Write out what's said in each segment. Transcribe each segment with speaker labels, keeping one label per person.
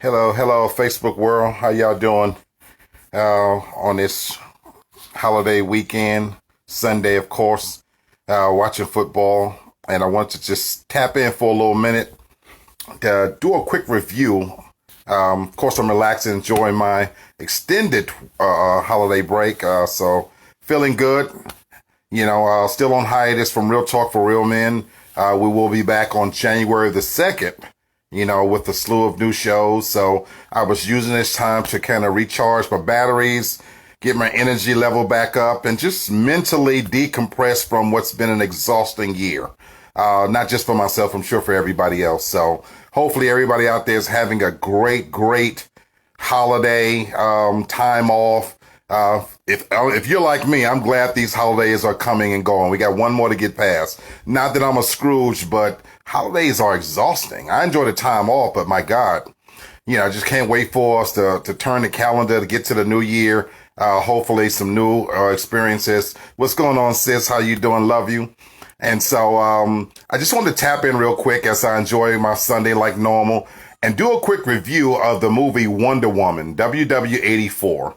Speaker 1: Hello, Facebook world. How y'all doing on this holiday weekend? Sunday, of course, watching football. And I want to just tap in for a little minute to do a quick review. Of course, I'm relaxing, enjoying my extended holiday break. So feeling good. Still on hiatus from Real Talk for Real Men. We will be back on January the 2nd. With a slew of new shows. So I was using this time to kind of recharge my batteries, get my energy level back up, and just mentally decompress from what's been an exhausting year. Not just for myself, I'm sure for everybody else. So hopefully everybody out there is having a great holiday time off. If you're like me, I'm glad these holidays are coming and going. We got one more to get past. Not that I'm a Scrooge, but holidays are exhausting. I enjoy the time off, but my God, I just can't wait for us to turn the calendar to get to the new year. Hopefully some new experiences. What's going on, sis? How you doing? Love you. And so I just wanted to tap in real quick as I enjoy my Sunday like normal and do a quick review of the movie Wonder Woman, WW84.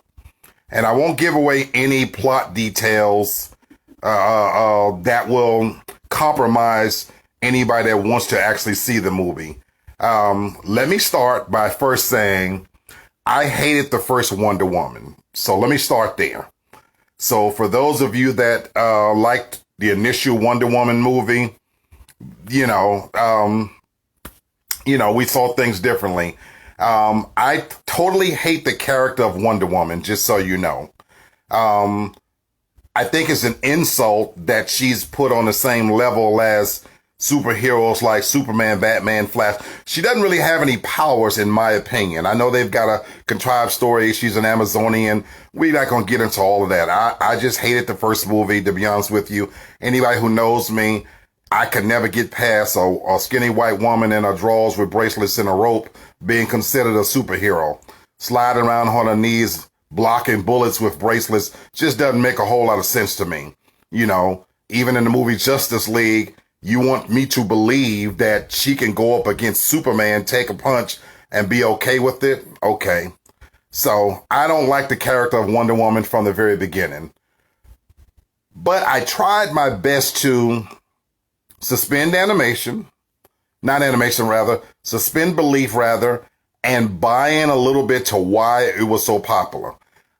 Speaker 1: And I won't give away any plot details that will compromise anybody that wants to actually see the movie. Let me start by first saying I hated the first Wonder Woman. So let me start there. So for those of you that liked the initial Wonder Woman movie, we saw things differently. I totally hate the character of Wonder Woman, just so you know. I think it's an insult that she's put on the same level as superheroes like Superman, Batman, Flash. She doesn't really have any powers, in my opinion. I know they've got a contrived story. She's an Amazonian. We're not going to get into all of that. I just hated the first movie, to be honest with you. Anybody who knows me, I could never get past a skinny white woman in her drawers with bracelets and a rope being considered a superhero. Sliding around on her knees, blocking bullets with bracelets just doesn't make a whole lot of sense to me. Even in the movie Justice League, you want me to believe that she can go up against Superman, take a punch, and be okay with it? Okay. So I don't like the character of Wonder Woman from the very beginning. But I tried my best to suspend belief and buy in a little bit to why it was so popular.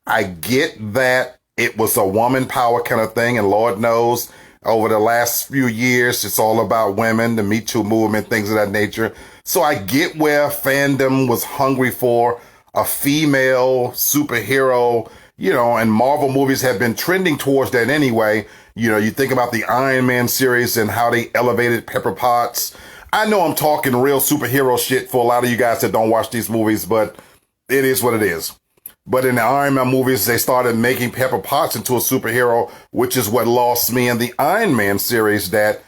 Speaker 1: I get that it was a woman power kind of thing, and Lord knows, over the last few years, it's all about women, the Me Too movement, things of that nature. So I get where fandom was hungry for a female superhero, and Marvel movies have been trending towards that anyway. You think about the Iron Man series and how they elevated Pepper Potts. I know I'm talking real superhero shit for a lot of you guys that don't watch these movies, but it is what it is. But in the Iron Man movies, they started making Pepper Potts into a superhero, which is what lost me in the Iron Man series that,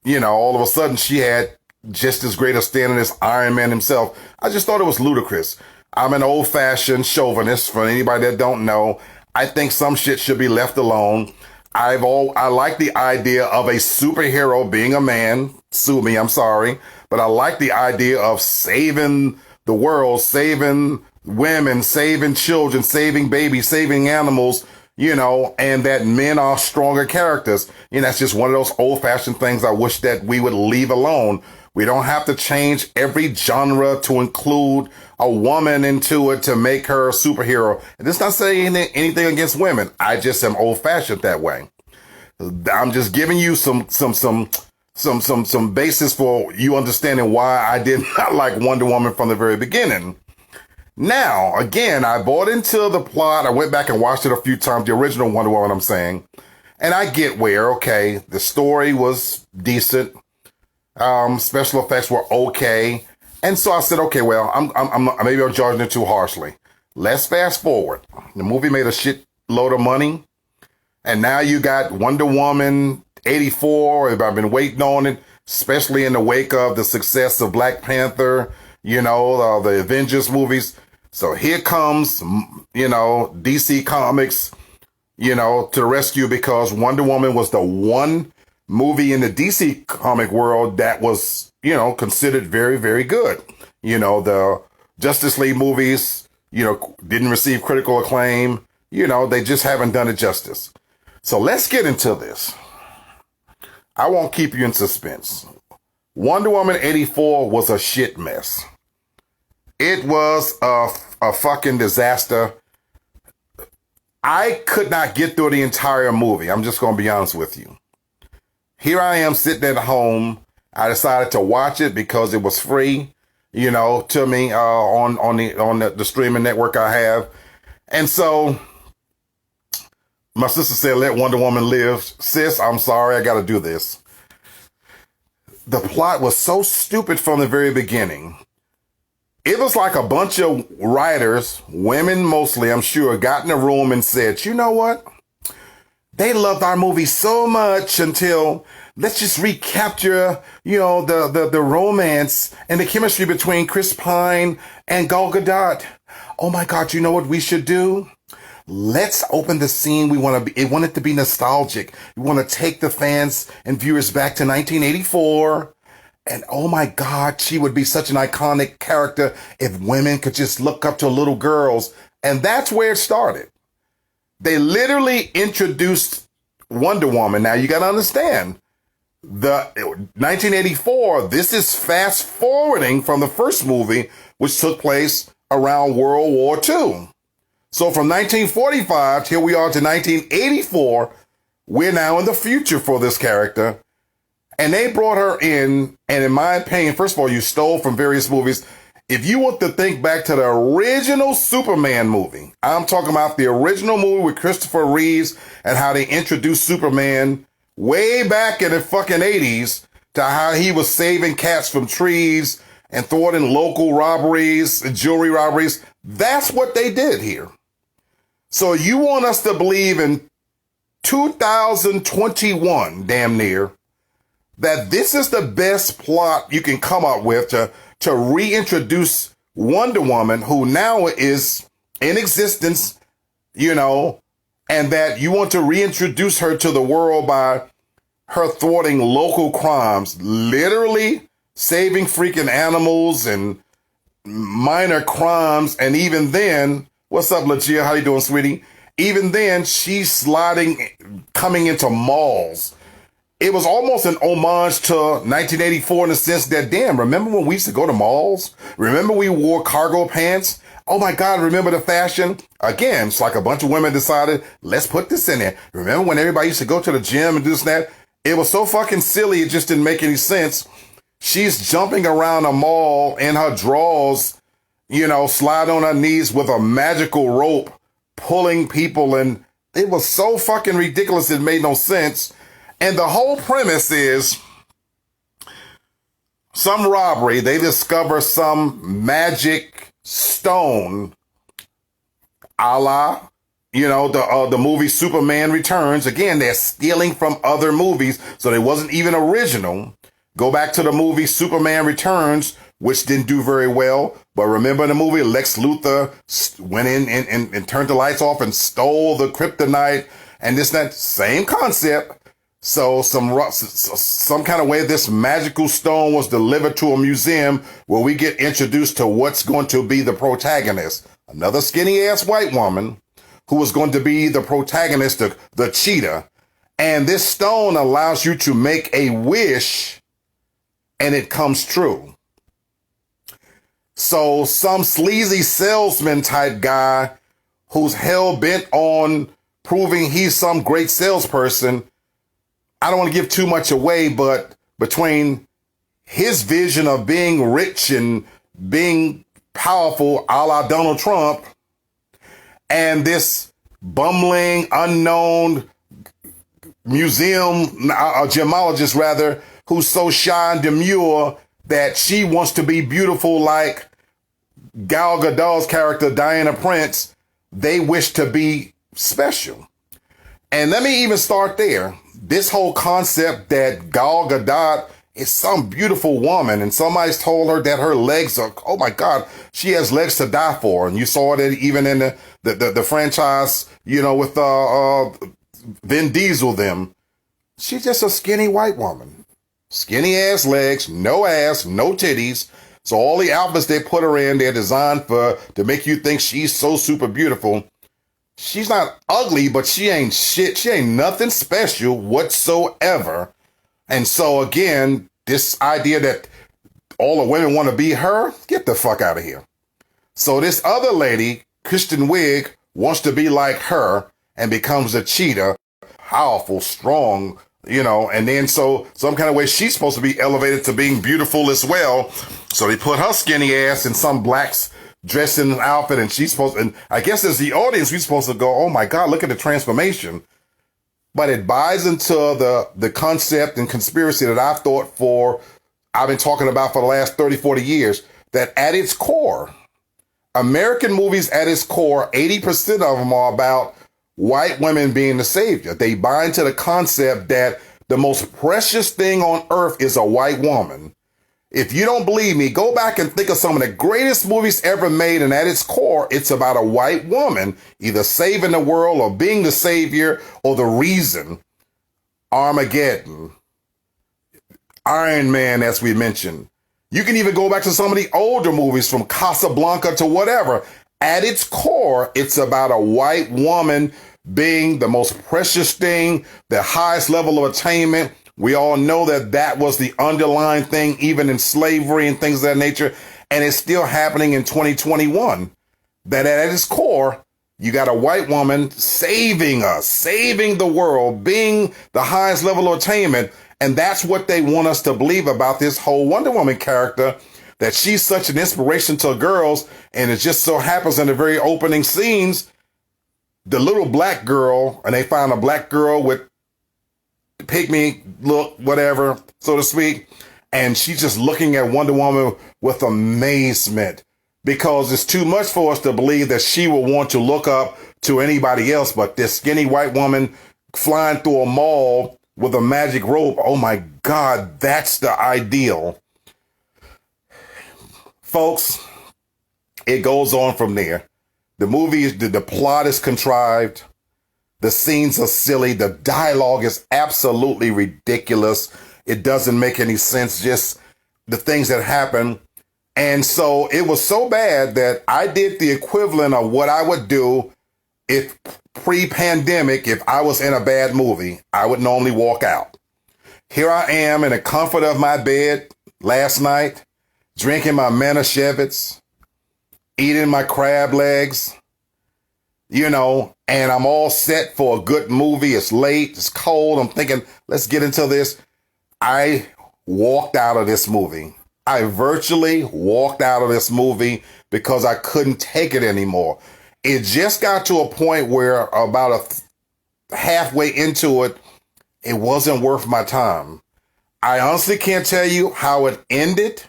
Speaker 1: all of a sudden she had just as great a standing as Iron Man himself. I just thought it was ludicrous. I'm an old-fashioned chauvinist, for anybody that don't know. I think some shit should be left alone. I like the idea of a superhero being a man. Sue me, I'm sorry. But I like the idea of saving the world, saving women, saving children, saving babies, saving animals, and that men are stronger characters. That's just one of those old-fashioned things I wish that we would leave alone. We don't have to change every genre to include a woman into it to make her a superhero. And this is not saying anything against women. I just am old-fashioned that way. I'm just giving you some basis for you understanding why I did not like Wonder Woman from the very beginning. Now, again, I bought into the plot. I went back and watched it a few times, the original Wonder Woman, I'm saying. And I get where, okay, the story was decent. Special effects were okay. And so I said, okay, well, maybe I'm judging it too harshly. Let's fast forward. The movie made a shitload of money. And now you got Wonder Woman 84. I've been waiting on it, especially in the wake of the success of Black Panther, the Avengers movies. So here comes, DC Comics, to the rescue, because Wonder Woman was the one movie in the DC comic world that was, considered very, very good. The Justice League movies, didn't receive critical acclaim. They just haven't done it justice. So let's get into this. I won't keep you in suspense. Wonder Woman 84 was a shit mess. It was a fucking disaster. I could not get through the entire movie. I'm just going to be honest with you. Here I am sitting at home. I decided to watch it because it was free, to me on the streaming network I have. And so my sister said, let Wonder Woman live. Sis, I'm sorry, I got to do this. The plot was so stupid from the very beginning. It was like a bunch of writers, women mostly, I'm sure, got in a room and said, you know what? They loved our movie so much until let's just recapture, the romance and the chemistry between Chris Pine and Gal Gadot. Oh my God, you know what we should do? Let's open the scene. We want it to be nostalgic. We want to take the fans and viewers back to 1984. And oh my God, she would be such an iconic character if women could just look up to little girls. And that's where it started. They literally introduced Wonder Woman. Now you got to understand, the 1984, this is fast forwarding from the first movie, which took place around World War II. So from 1945 till we are to 1984, we're now in the future for this character. And they brought her in, and in my opinion, first of all, you stole from various movies. If you want to think back to the original Superman movie, I'm talking about the original movie with Christopher Reeves and how they introduced Superman way back in the fucking 80s to how he was saving cats from trees and thwarting local robberies and jewelry robberies. That's what they did here. So you want us to believe in 2021, damn near, that this is the best plot you can come up with to reintroduce Wonder Woman, who now is in existence, and that you want to reintroduce her to the world by her thwarting local crimes, literally saving freaking animals and minor crimes. And even then, what's up, Lucia? How you doing, sweetie? Even then, she's coming into malls. It was almost an homage to 1984 in the sense that, damn, remember when we used to go to malls? Remember we wore cargo pants? Oh my God, remember the fashion? Again, it's like a bunch of women decided, let's put this in there. Remember when everybody used to go to the gym and do this and that? It was so fucking silly, it just didn't make any sense. She's jumping around a mall in her drawers, slide on her knees with a magical rope, pulling people. And it was so fucking ridiculous, it made no sense. And the whole premise is some robbery. They discover some magic stone, a la, the movie Superman Returns. Again, they're stealing from other movies, so they wasn't even original. Go back to the movie Superman Returns, which didn't do very well. But remember the movie, Lex Luthor went in and turned the lights off and stole the kryptonite and this, that, same concept. So some kind of way this magical stone was delivered to a museum where we get introduced to what's going to be the protagonist. Another skinny ass white woman who was going to be the protagonist, the cheetah. And this stone allows you to make a wish and it comes true. So some sleazy salesman type guy who's hell bent on proving he's some great salesperson. I don't want to give too much away, but between his vision of being rich and being powerful, a la Donald Trump, and this bumbling, unknown gemologist rather, who's so shy and demure that she wants to be beautiful like Gal Gadot's character, Diana Prince, they wish to be special. And let me even start there. This whole concept that Gal Gadot is some beautiful woman and somebody's told her that her legs are, oh my God, she has legs to die for. And you saw it even in the franchise, with Vin Diesel them. She's just a skinny white woman. Skinny ass legs, no ass, no titties. So all the outfits they put her in, they're designed to make you think she's so super beautiful. She's not ugly, but she ain't shit. She ain't nothing special whatsoever. And so again, this idea that all the women want to be her, get the fuck out of here. So this other lady, Kristen Wiig, wants to be like her and becomes a cheetah, powerful, strong, and then so some kind of way she's supposed to be elevated to being beautiful as well. So they put her skinny ass in some blacks dressed in an outfit, and she's supposed, and I guess as the audience, we're supposed to go, oh my God, look at the transformation. But it buys into the concept and conspiracy that I've been talking about for the last 30, 40 years, that at its core, American movies at its core, 80% of them are about white women being the savior. They buy into the concept that the most precious thing on earth is a white woman. If you don't believe me, go back and think of some of the greatest movies ever made, and at its core, it's about a white woman either saving the world or being the savior or the reason. Armageddon, Iron Man, as we mentioned. You can even go back to some of the older movies from Casablanca to whatever. At its core, it's about a white woman being the most precious thing, the highest level of attainment. We all know that was the underlying thing, even in slavery and things of that nature. And it's still happening in 2021. That at its core, you got a white woman saving us, saving the world, being the highest level of attainment. And that's what they want us to believe about this whole Wonder Woman character, that she's such an inspiration to girls. And it just so happens in the very opening scenes, the little black girl, and they find a black girl with pygmy look, whatever, so to speak. And she's just looking at Wonder Woman with amazement, because it's too much for us to believe that she will want to look up to anybody else. But this skinny white woman flying through a mall with a magic rope, oh my God, that's the ideal. Folks, it goes on from there. The movie is, the plot is contrived. The scenes are silly. The dialogue is absolutely ridiculous. It doesn't make any sense, just the things that happen. And so it was so bad that I did the equivalent of what I would do if pre-pandemic, if I was in a bad movie. I would normally walk out. Here I am in the comfort of my bed last night, drinking my Manischewitz, eating my crab legs, and I'm all set for a good movie. It's late, it's cold. I'm thinking, let's get into this. I walked out of this movie. I virtually walked out of this movie because I couldn't take it anymore. It just got to a point where about halfway into it, it wasn't worth my time. I honestly can't tell you how it ended.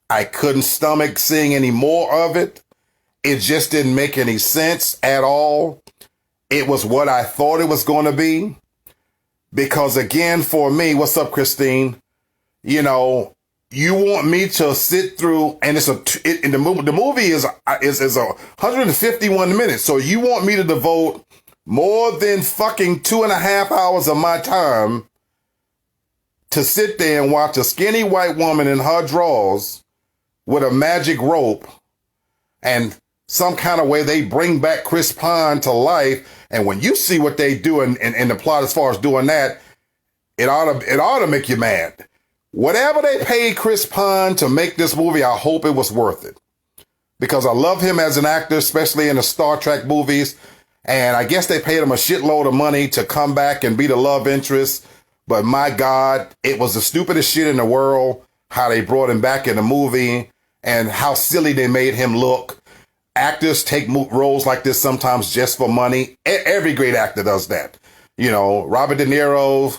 Speaker 1: I couldn't stomach seeing any more of it. It just didn't make any sense at all. It was what I thought it was going to be. Because again, for me, what's up, Christine? You want me to sit through, and the movie is 151 minutes. So you want me to devote more than fucking 2.5 hours of my time to sit there and watch a skinny white woman in her drawers with a magic rope, and some kind of way they bring back Chris Pine to life. And when you see what they do in the plot as far as doing that, it ought to make you mad. Whatever they paid Chris Pine to make this movie, I hope it was worth it. Because I love him as an actor, especially in the Star Trek movies. And I guess they paid him a shitload of money to come back and be the love interest. But my God, it was the stupidest shit in the world, how they brought him back in the movie and how silly they made him look. Actors take roles like this sometimes just for money. Every great actor does that. Robert De Niro,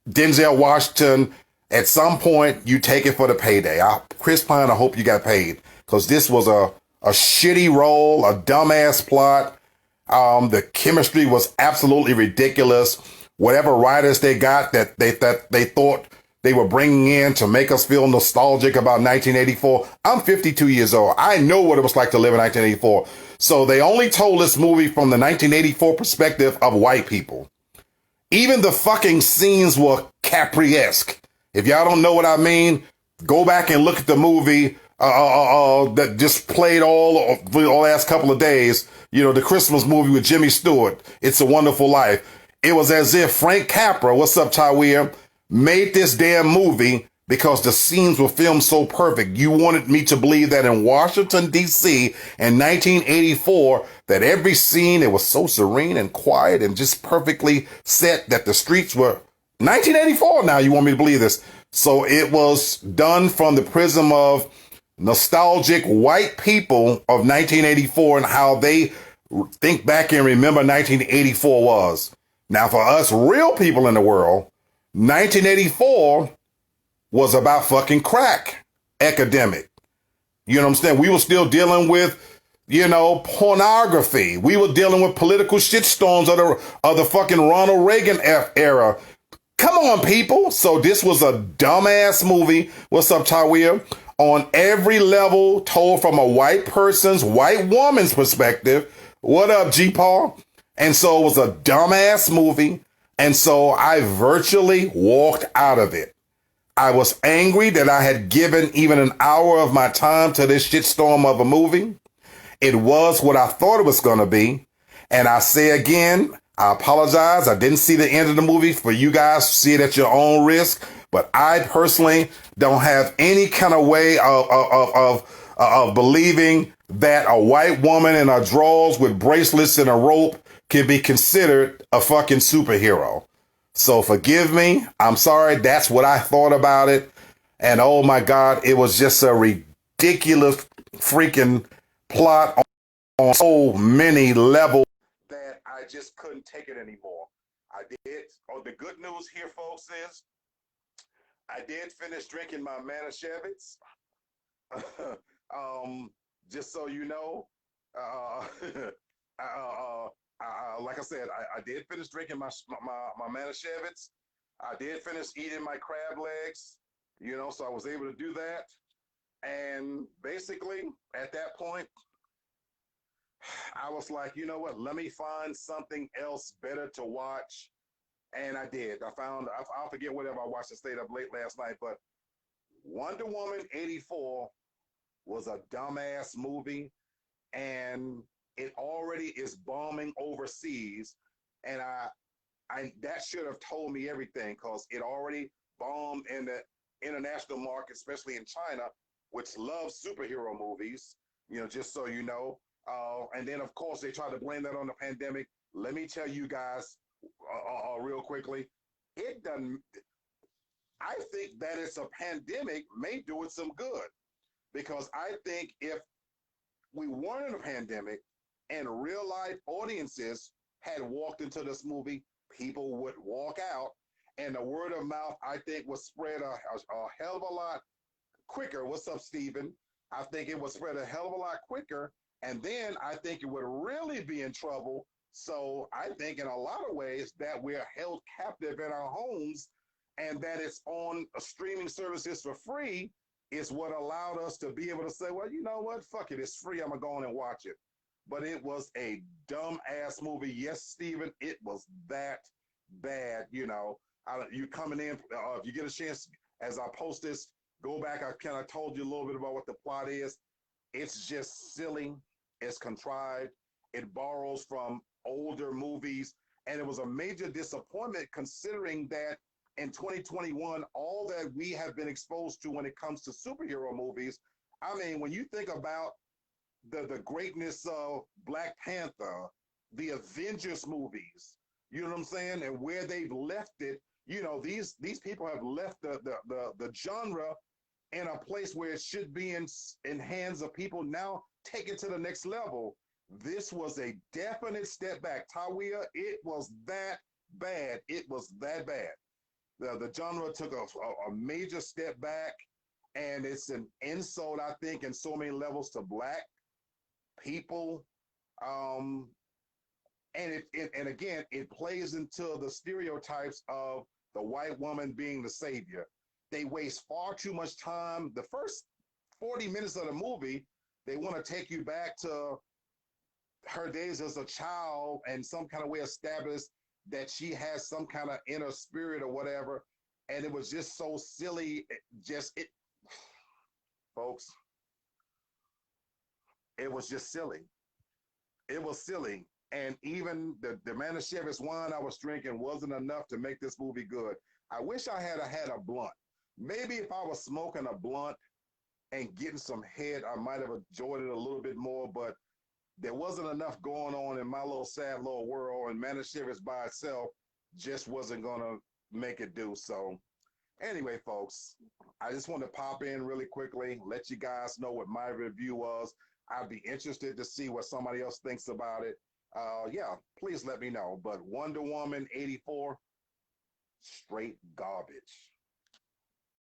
Speaker 1: Denzel Washington, at some point you take it for the payday. Chris Pine, I hope you got paid, because this was a shitty role, a dumbass plot. The chemistry was absolutely ridiculous. Whatever writers they got that they thought they were bringing in to make us feel nostalgic about 1984. I'm 52 years old. I know what it was like to live in 1984. So they only told this movie from the 1984 perspective of white people. Even the fucking scenes were Capri-esque. If y'all don't know what I mean, Go back and look at the movie that just played all for the last couple of days. You know, the Christmas movie with Jimmy Stewart, It's a Wonderful Life. It was as if Frank Capra, what's up, Tywir, made this damn movie because the scenes were filmed so perfect. You wanted me to believe that in Washington, D.C. in 1984, that every scene, it was so serene and quiet and just perfectly set that the streets were 1984 now, you want me to believe this. So it was done from the prism of nostalgic white people of 1984 and how they think back and remember 1984 was. Now, for us real people in the world, 1984 was about fucking crack epidemic. You know what I'm saying? We were still dealing with, pornography. We were dealing with political shitstorms of the fucking Ronald Reagan era. Come on, people. So this was a dumbass movie. What's up, Tywir? On every level, told from a white woman's perspective. What up, G-Paul? And so it was a dumbass movie. And so I virtually walked out of it. I was angry that I had given even an hour of my time to this shitstorm of a movie. It was what I thought it was going to be. And I say again, I apologize. I didn't see the end of the movie. For you guys to see it at your own risk. But I personally don't have any kind of way of believing that a white woman in her drawers with bracelets and a rope can be considered a fucking superhero. So forgive me. I'm sorry. That's what I thought about it. And oh my God, it was just a ridiculous freaking plot on so many levels that I just couldn't take it anymore. I did. Oh, the good news here, folks, is I did finish drinking my Manischewitz. Just so you know, uh, like I said, I did finish drinking my Manischewitz. I did finish eating my crab legs, so I was able to do that. And basically, at that point, I was like, you know what? Let me find something else better to watch. And I did. I'll forget whatever I watched and stayed up late last night. But Wonder Woman 84 was a dumbass movie. And it already is bombing overseas. And that should have told me everything because it already bombed in the international market, especially in China, which loves superhero movies, just so you know. And then, of course, they try to blame that on the pandemic. Let me tell you guys real quickly, it doesn't. I think that it's a pandemic may do it some good because I think if we weren't in a pandemic and real life audiences had walked into this movie, people would walk out and the word of mouth, I think, would spread a hell of a lot quicker. What's up, Steven? I think it would spread a hell of a lot quicker. And then I think it would really be in trouble. So I think in a lot of ways that we're held captive in our homes and that it's on streaming services for free is what allowed us to be able to say, well, you know what? Fuck it. It's free. I'm going to go on and watch it. But it was a dumb ass movie. Yes, Steven, it was that bad. You coming in, if you get a chance, as I post this, go back. I kind of told you a little bit about what the plot is. It's just silly. It's contrived. It borrows from older movies. And it was a major disappointment considering that in 2021, all that we have been exposed to when it comes to superhero movies, I mean, when you think about the greatness of Black Panther, the Avengers movies, you know what I'm saying, and where they've left it, these people have left the genre in a place where it should be in hands of people now take it to the next level. This was a definite step back. Tawia, it was that bad. It was that bad. The genre took a major step back, and it's an insult, I think, in so many levels to Black people. And again, it plays into the stereotypes of the white woman being the savior. They waste far too much time. The first 40 minutes of the movie, they want to take you back to her days as a child and some kind of way establish that she has some kind of inner spirit or whatever. And it was just so silly. folks, it was just silly. It was silly. And even the Manischewitz wine I was drinking wasn't enough to make this movie good. I wish I had a blunt. Maybe if I was smoking a blunt and getting some head, I might have enjoyed it a little bit more, but there wasn't enough going on in my little sad little world, and Manischewitz by itself just wasn't going to make it do. So anyway, folks, I just want to pop in really quickly, let you guys know what my review was. I'd be interested to see what somebody else thinks about it. Yeah, please let me know. But Wonder Woman 84, straight garbage.